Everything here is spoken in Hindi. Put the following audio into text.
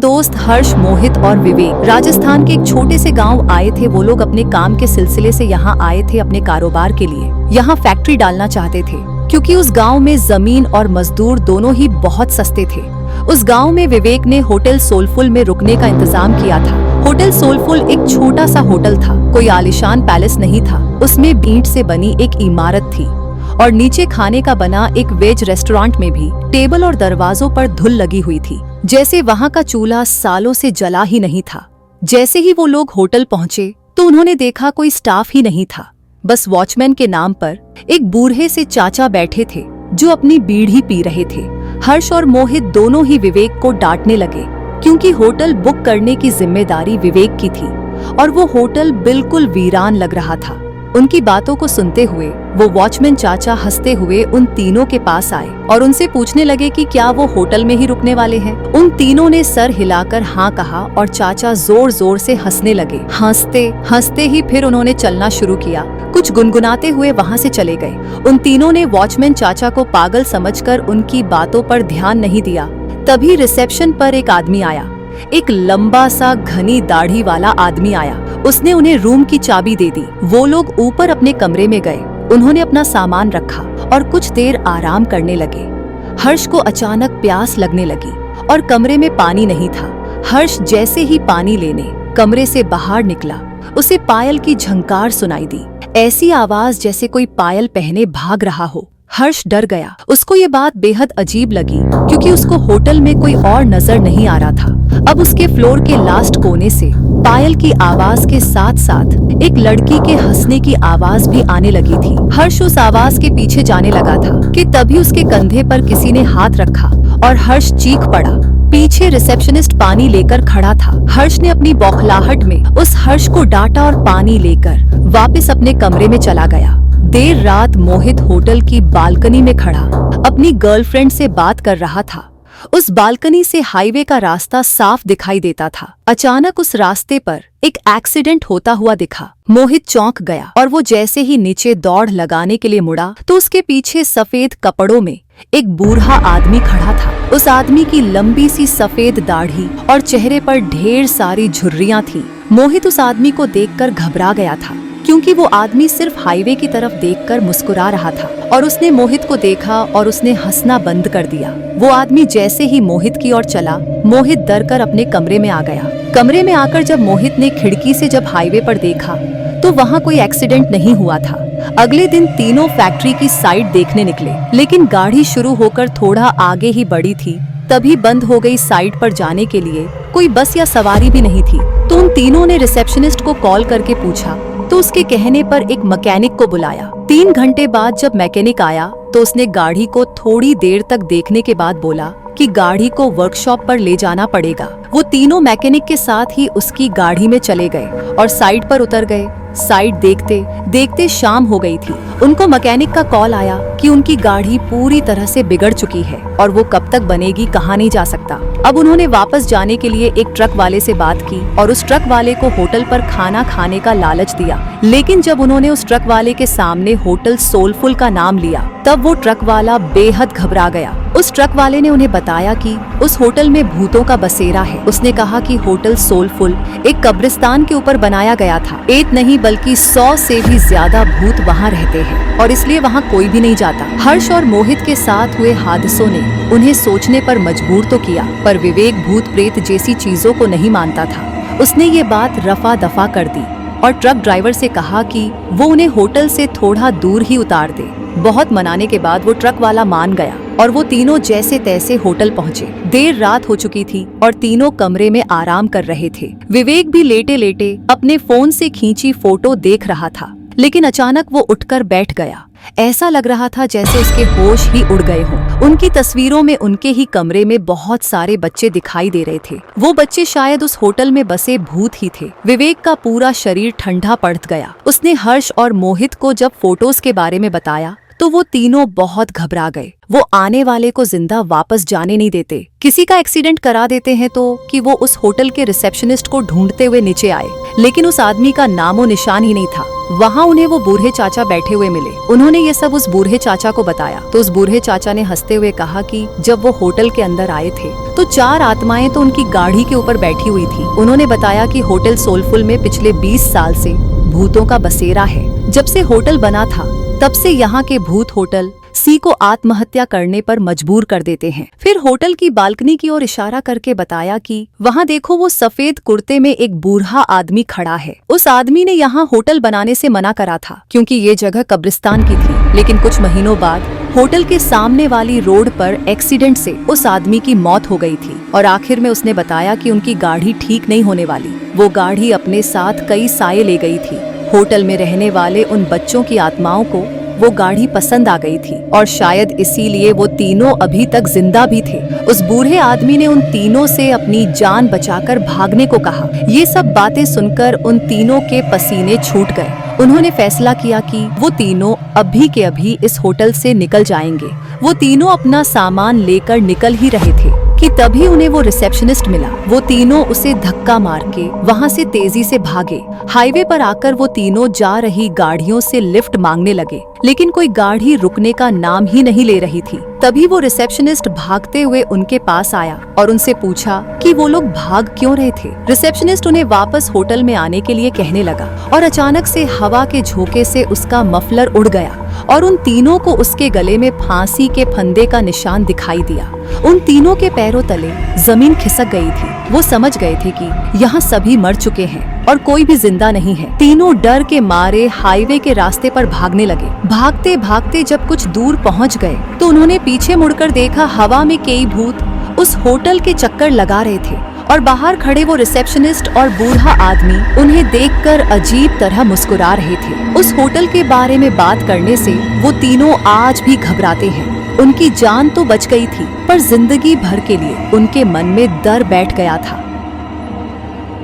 दोस्त हर्ष, मोहित और विवेक राजस्थान के एक छोटे से गांव आए थे। वो लोग अपने काम के सिलसिले से यहाँ आए थे, अपने कारोबार के लिए यहाँ फैक्ट्री डालना चाहते थे, क्योंकि उस गांव में जमीन और मजदूर दोनों ही बहुत सस्ते थे। उस गांव में विवेक ने होटल सोलफुल में रुकने का इंतजाम किया था। होटल सोलफुल एक छोटा सा होटल था, कोई आलीशान पैलेस नहीं था। उसमें ईंट से बनी एक इमारत थी और नीचे खाने का बना एक वेज रेस्टोरेंट में भी टेबल और दरवाजों पर धूल लगी हुई थी, जैसे वहाँ का चूल्हा सालों से जला ही नहीं था। जैसे ही वो लोग होटल पहुँचे तो उन्होंने देखा कोई स्टाफ ही नहीं था, बस वॉचमैन के नाम पर एक बूढ़े से चाचा बैठे थे जो अपनी बीड़ी पी रहे थे। हर्ष और मोहित दोनों ही विवेक को डांटने लगे, क्योंकि होटल बुक करने की जिम्मेदारी विवेक की थी और वो होटल बिल्कुल वीरान लग रहा था। उनकी बातों को सुनते हुए वो वॉचमैन चाचा हंसते हुए उन तीनों के पास आए और उनसे पूछने लगे कि क्या वो होटल में ही रुकने वाले हैं। उन तीनों ने सर हिलाकर हाँ कहा और चाचा जोर जोर से हंसने लगे। हंसते हंसते ही फिर उन्होंने चलना शुरू किया। कुछ गुनगुनाते हुए वहाँ से चले गए। उन तीनों ने वॉचमैन चाचा को पागल समझकर उनकी बातों पर ध्यान नहीं दिया। तभी रिसेप्शन पर एक आदमी आया, एक लंबा सा घनी दाढ़ी वाला आदमी आया। उसने उन्हें रूम की चाबी दे दी। वो लोग ऊपर अपने कमरे में गए। उन्होंने अपना सामान रखा और कुछ देर आराम करने लगे। हर्ष को अचानक प्यास लगने लगी और कमरे में पानी नहीं था। हर्ष जैसे ही पानी लेने कमरे से बाहर निकला, उसे पायल की झंकार सुनाई दी। ऐसी आवाज जैसे कोई पायल पहने भाग रहा हो। हर्ष डर गया। उसको ये बात बेहद अजीब लगी, क्योंकि उसको होटल में कोई और नजर नहीं आ रहा था। अब उसके फ्लोर के लास्ट कोने से पायल की आवाज के साथ साथ एक लड़की के हंसने की आवाज भी आने लगी थी। हर्ष उस आवाज के पीछे जाने लगा था कि तभी उसके कंधे पर किसी ने हाथ रखा और हर्ष चीख पड़ा। पीछे रिसेप्शनिस्ट पानी लेकर खड़ा था। हर्ष ने अपनी बौखलाहट में उस हर्ष को डांटा और पानी लेकर वापस अपने कमरे में चला गया। देर रात मोहित होटल की बालकनी में खड़ा अपनी गर्लफ्रेंड से बात कर रहा था। उस बालकनी से हाईवे का रास्ता साफ दिखाई देता था। अचानक उस रास्ते पर एक एक्सीडेंट होता हुआ दिखा। मोहित चौंक गया और वो जैसे ही नीचे दौड़ लगाने के लिए मुड़ा तो उसके पीछे सफेद कपड़ों में एक बूढ़ा आदमी खड़ा था। उस आदमी की लंबी सी सफेद दाढ़ी और चेहरे पर ढेर सारी झुर्रियां थी। मोहित उस आदमी को देखकर घबरा गया था, क्योंकि वो आदमी सिर्फ हाईवे की तरफ देखकर मुस्कुरा रहा था और उसने मोहित को देखा और उसने हंसना बंद कर दिया। वो आदमी जैसे ही मोहित की ओर चला, मोहित डर कर अपने कमरे में आ गया। कमरे में आकर जब मोहित ने खिड़की से जब हाईवे पर देखा तो वहाँ कोई एक्सीडेंट नहीं हुआ था। अगले दिन तीनों फैक्ट्री की साइट देखने निकले, लेकिन गाड़ी शुरू होकर थोड़ा आगे ही बढ़ी थी, तभी बंद हो गई। साइट पर जाने के लिए कोई बस या सवारी भी नहीं थी। तो उन तीनों ने रिसेप्शनिस्ट को कॉल करके पूछा, तो उसके कहने पर एक मैकेनिक को बुलाया। 3 घंटे बाद जब मैकेनिक आया तो उसने गाड़ी को थोड़ी देर तक देखने के बाद बोला कि गाड़ी को वर्कशॉप पर ले जाना पड़ेगा। वो तीनों मैकेनिक के साथ ही उसकी गाड़ी में चले गए और साइट पर उतर गए। साइट देखते देखते शाम हो गई थी। उनको मैकेनिक का कॉल आया कि उनकी गाड़ी पूरी तरह से बिगड़ चुकी है और वो कब तक बनेगी कहा नहीं जा सकता। अब उन्होंने वापस जाने के लिए एक ट्रक वाले से बात की और उस ट्रक वाले को होटल पर खाना खाने का लालच दिया। लेकिन जब उन्होंने उस ट्रक वाले के सामने होटल सोलफुल का नाम लिया, तब वो ट्रक वाला बेहद घबरा गया। उस ट्रक वाले ने उन्हें बताया कि उस होटल में भूतों का बसेरा है। उसने कहा कि होटल सोलफुल एक कब्रिस्तान के ऊपर बनाया गया था। एक नहीं बल्कि 100 से भी ज्यादा भूत वहाँ रहते हैं और इसलिए वहाँ कोई भी नहीं जाता। हर्ष और मोहित के साथ हुए हादसों ने उन्हें सोचने पर मजबूर तो किया, पर विवेक भूत प्रेत जैसी चीजों को नहीं मानता था। उसने ये बात रफा दफा कर दी और ट्रक ड्राइवर से कहा कि वो उन्हें होटल से थोड़ा दूर ही उतार दे। बहुत मनाने के बाद वो ट्रक वाला मान गया और वो तीनों जैसे तैसे होटल पहुँचे। देर रात हो चुकी थी और तीनों कमरे में आराम कर रहे थे। विवेक भी लेटे लेटे अपने फोन से खींची फोटो देख रहा था, लेकिन अचानक वो उठकर बैठ गया। ऐसा लग रहा था जैसे उसके होश ही उड़ गए हों। उनकी तस्वीरों में उनके ही कमरे में बहुत सारे बच्चे दिखाई दे रहे थे। वो बच्चे शायद उस होटल में बसे भूत ही थे। विवेक का पूरा शरीर ठंडा पड़ गया। उसने हर्ष और मोहित को जब फोटोज के बारे में बताया तो वो तीनों बहुत घबरा गए। वो आने वाले को जिंदा वापस जाने नहीं देते। किसी का एक्सीडेंट करा देते हैं तो कि वो उस होटल के रिसेप्शनिस्ट को ढूंढते हुए नीचे आए, लेकिन उस आदमी का नामो निशान ही नहीं था। वहाँ उन्हें वो बूढ़े चाचा बैठे हुए मिले। उन्होंने ये सब उस बूढ़े चाचा को बताया तो उस बूढ़े चाचा ने हंसते हुए कहा कि जब वो होटल के अंदर आए थे तो 4 आत्माएं तो उनकी गाड़ी के ऊपर बैठी हुई थी। उन्होंने बताया कि होटल सोलफुल में पिछले 20 साल से भूतों का बसेरा है। जब से होटल बना था तब से यहाँ के भूत होटल सी को आत्महत्या करने पर मजबूर कर देते हैं। फिर होटल की बालकनी की ओर इशारा करके बताया कि वहाँ देखो वो सफेद कुर्ते में एक बूढ़ा आदमी खड़ा है। उस आदमी ने यहाँ होटल बनाने से मना करा था क्योंकि ये जगह कब्रिस्तान की थी। लेकिन कुछ महीनों बाद होटल के सामने वाली रोड पर एक्सीडेंट से उस आदमी की मौत हो गई थी और आखिर में उसने बताया कि उनकी गाड़ी ठीक नहीं होने वाली। वो गाड़ी अपने साथ कई साये ले गई थी। होटल में रहने वाले उन बच्चों की आत्माओं को वो गाड़ी पसंद आ गई थी और शायद इसीलिए वो तीनों अभी तक जिंदा भी थे। उस बूढ़े आदमी ने उन तीनों से अपनी जान बचाकर भागने को कहा। ये सब बातें सुनकर उन तीनों के पसीने छूट गए। उन्होंने फैसला किया कि वो तीनों अभी के अभी इस होटल से निकल जाएंगे। वो तीनों अपना सामान लेकर निकल ही रहे थे कि तभी उन्हें वो रिसेप्शनिस्ट मिला। वो तीनों उसे धक्का मार के वहाँ से तेजी से भागे। हाईवे पर आकर वो तीनों जा रही गाड़ियों से लिफ्ट मांगने लगे, लेकिन कोई गाड़ी रुकने का नाम ही नहीं ले रही थी। तभी वो रिसेप्शनिस्ट भागते हुए उनके पास आया और उनसे पूछा कि वो लोग भाग क्यों रहे थे। रिसेप्शनिस्ट उन्हें वापस होटल में आने के लिए कहने लगा और अचानक से हवा के झोंके से उसका मफलर उड़ गया और उन तीनों को उसके गले में फांसी के फंदे का निशान दिखाई दिया। उन तीनों के पैरों तले जमीन खिसक गई थी। वो समझ गए थे कि यहाँ सभी मर चुके हैं और कोई भी जिंदा नहीं है। तीनों डर के मारे हाईवे के रास्ते पर भागने लगे। भागते भागते जब कुछ दूर पहुँच गए तो उन्होंने पीछे मुड़कर देखा हवा में कई भूत उस होटल के चक्कर लगा रहे थे और बाहर खड़े वो रिसेप्शनिस्ट और बूढ़ा आदमी उन्हें देखकर अजीब तरह मुस्कुरा रहे थे। उस होटल के बारे में बात करने से वो तीनों आज भी घबराते हैं। उनकी जान तो बच गई थी पर जिंदगी भर के लिए उनके मन में डर बैठ गया था।